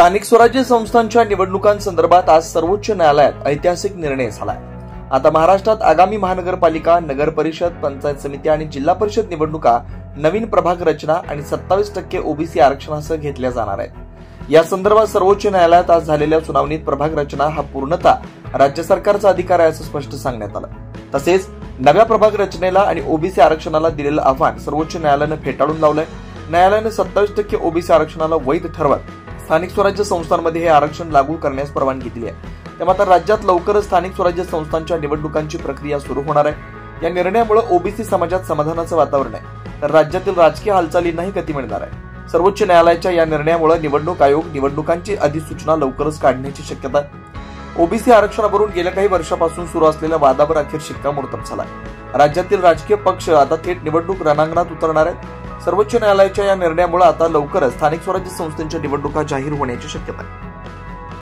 स्थानिक स्वराज्य संस्थांच्या निवडणुकांसंदर्भात आज सर्वोच्च न्यायालयात ऐतिहासिक निर्णय झालाय। आता महाराष्ट्रात आगामी महानगरपालिका, नगर परिषद, पंचायत समिती आणि जिल्हा परिषद निवडणुका नवीन प्रभाग रचना आणि 27% ओबीसी आरक्षणासह घेतल्या जाणार आहेत। या संदर्भात सर्वोच्च न्यायालयात आज झालेल्या सुनावणीत प्रभाग रचना हा पूर्णतः राज्य सरकारचा अधिकार आहे असं स्पष्ट सांगण्यात आलं। तसेच नव्या प्रभाग रचनेला आणि ओबीसी आरक्षणाला दिलेलं आव्हान सर्वोच्च न्यायालयानं फेटाळून लावलंय। न्यायालयानं 27% ओबीसी आरक्षणाला वैध ठरवत स्थानिक स्वराज्य संस्थांमध्ये हे आरक्षण लागू करण्यास परवानगी दिली आहे। त्यामुळे राज्यात लवकरच स्थानिक स्वराज्य संस्थांच्या निवडणुकांची प्रक्रिया सुरू होणार आहे। या निर्णयामुळे ओबीसी समाजात समाधानाचं वातावरण आहे, तर राज्यातील राजकीय हालचालींनाही गती मिळणार आहे। सर्वोच्च न्यायालयाच्या या निर्णयामुळे निवडणूक आयोग निवडणुकांची अधिसूचना लवकरच काढण्याची शक्यता आहे। ओबीसी आरक्षणावरून गेल्या काही वर्षापासून सुरू असलेल्या वादावर अखेर शिक्कामोर्तब झाला आहे। राज्यातील राजकीय पक्ष आता थेट निवडणूक रणांगणात उतरणार आहेत। सर्वोच्च न्यायालयाच्या या निर्णयामुळे आता लवकरच स्थानिक स्वराज्य संस्थांच्या निवडणुका जाहीर होण्याची शक्यता आहे।